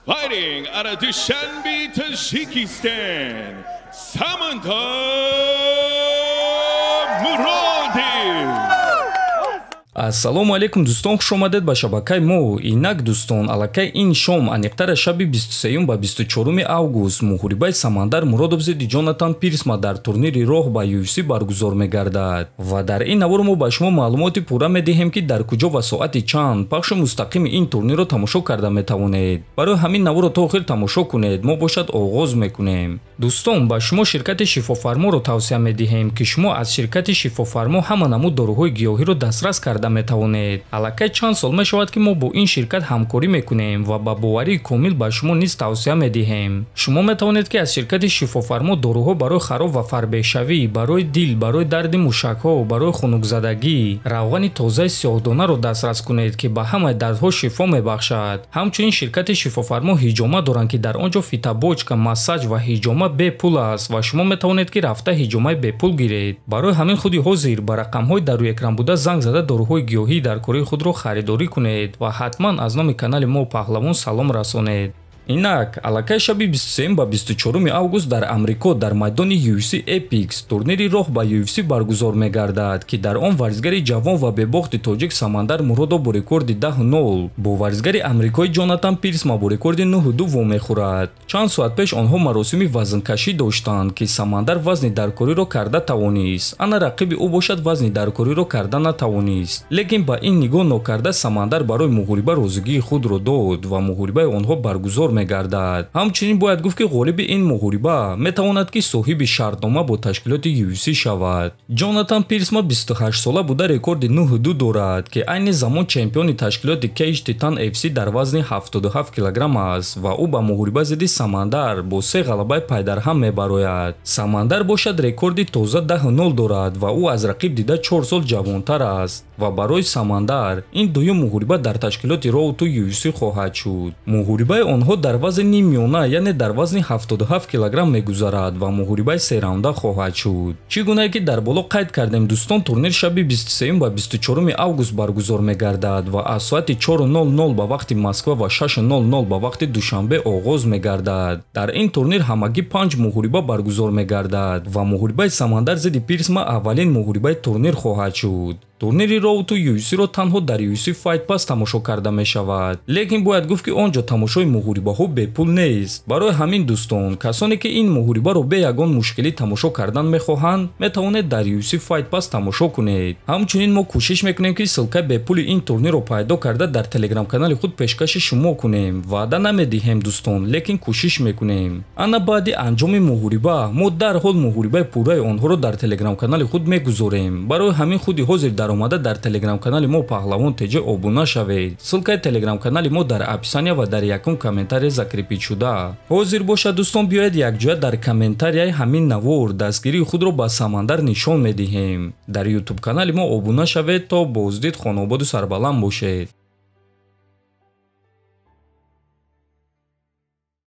Fighting out of Dushanbe, Tajikistan, Samanta Murodi. Ассалому алейкум дӯстон, хушомадед ба шабакаи мо. Инак дӯстон, аллакай ин шом аниқтара шаби 23 ба 24 август муҳорибаи Самандар Муродов зидди Ҷонатан Пирсма дар турнири роҳ ба UFC баргузор мегардад. Ва дар ин навор мо ба шумо маълумоти пурра медиҳем ки дар куҷо ва соати чанд пахши мустақими ин турнирро тамошо карда метавонед. Барои ҳамин наворро то охир тамошо кунед. Мо бошад оғоз мекунем. Дӯстон, ба шумо ширкати Шифофарморо тавсия медиҳем ки шумо аз ширкати Шифофармо ҳама намуд доруҳои гиёҳиро дастрас карда метавонед. Аллакай чанд сол мешавад ки мо бо ин ширкат ҳамкорӣ мекунем ва ба боварии комил ба шумо низ тавсия медиҳем. Шумо метавонед ки аз ширкати Шифофармо доруҳо барои хароб ва фарбешавӣ, барои дил, барои дарди мушакҳо, барои хунукзадагӣ, равғани тозаи сиёҳдонаро дастрас кунед ки ба ҳамаи дардҳо шифо мебахшад. Ҳамчунин ширкати Шифофармо ҳиҷома доранд ки дар он ҷо фитобочка, массаҷ ва ҳиҷома бепул аст ва шумо метавонед ки рафта ҳиҷомаи бепул гиред. Барои ҳамин худи ҳозир ба рақамҳои дар рӯи экран буда занг зада доруҳои гиёҳӣ дар кории худро харидорӣ кунед ва ҳатман аз номи канали мо Паҳлавон салом расонед. Инак аллакай шаби 23 ба 24 август дар Амрико дар майдони UFC Epix турнири роҳ ба UFC баргузор мегардад ки дар он варзигари ҷавон ва бебохти тоҷик Самандар Муродов бо рекорди 10-0 бо варзигари амрикои Ҷонатан Пирсма бо рекорди 9-2 вомехӯрад. Чанд соат пеш онҳо маросими вазнкашӣ доштанд ки Самандар вазни даркориро карда тавонист. Ана рақиби ӯ бошад вазни даркориро карда натавонист. Лекин ба ин нигоҳ нокарда Самандар барои муҳориба розигии худро дод ва муҳорибаи онҳо баргузор мегардад. Ҳамчунин бояд гуфт ки ғолиби ин муҳориба метавонад ки соҳиби шартнома бо ташкилоти UFC шавад. Ҷонатан Пирсма 28 сола буда рекорди 9-2 дорад ки айни замон чемпиони ташкилоти Cage Titan FC дар вазни 77 кг аст ва ӯ ба муҳориба зидди Самандар бо 3 ғалабаи пайдарҳам мебарояд. Самандар бошад рекорди тоза 10-0 дорад ва ӯ аз рақиб дида 4 сол ҷавонтар аст ва барои Самандар ин дуюм муҳориба дар ташкилоти Raw to UFC хоҳад шуд. Муҳорибаи онҳо дар вазни нимёна, яъне дар вазни 77 кг мегузарад ва муҳорибаи сераунда хоҳад шуд. Чӣ гунае ки дар боло қайд кардем дӯстон, турнир шаби 23 ба 24 август баргузор мегардад ва аз соати 4:00 ба вақти Москва ва 6:00 ба вақти Душанбе оғоз мегардад. Дар ин турнир ҳамагӣ 5 муҳориба баргузор мегардад ва муҳорибаи Самандар зидди Пирсма аввалин муҳорибаи турнир хоҳад шуд. Турнири Raw to UFC-ро танҳо дар UFC Fight Pass тамошо карда мешавад. Лекин бояд гуфт ки он ҷо тамошои муҳорибаҳо бепул нест. Барои ҳамин дӯстон, касоне ки ин муҳорибаро бе ягон мушкилӣ тамошо кардан мехоҳанд, метавонед дар UFC Fight Pass тамошо кунед. Ҳамчунин мо кӯшиш мекунем ки ссилкаи бепули ин турнирро пайдо карда дар телеграм-канали худ пешкаши шумо кунем. Ваъда намедиҳем дӯстон, лекин кӯшиш мекунем. Ана баъди анҷоми муҳориба мо дарҳол муҳорибаи пурраи онҳоро дар телеграм-канали худ мегузорем. Барои ҳамин худи ҳозир омада дар телеграм-канали мо Паҳлавон ТЖ обуна шавед. Ссилкаи телеграм-канали мо дар описания ва дар якум комментария закрепидшуда. Ҳозир бошад дӯстон, биёед якҷоя дар комментарияи ҳамин навор дастгирии худро ба Самандар нишон медиҳем. Дар YouTube канали мо обуна шавед то боздид хонободу сарбаланд бошед.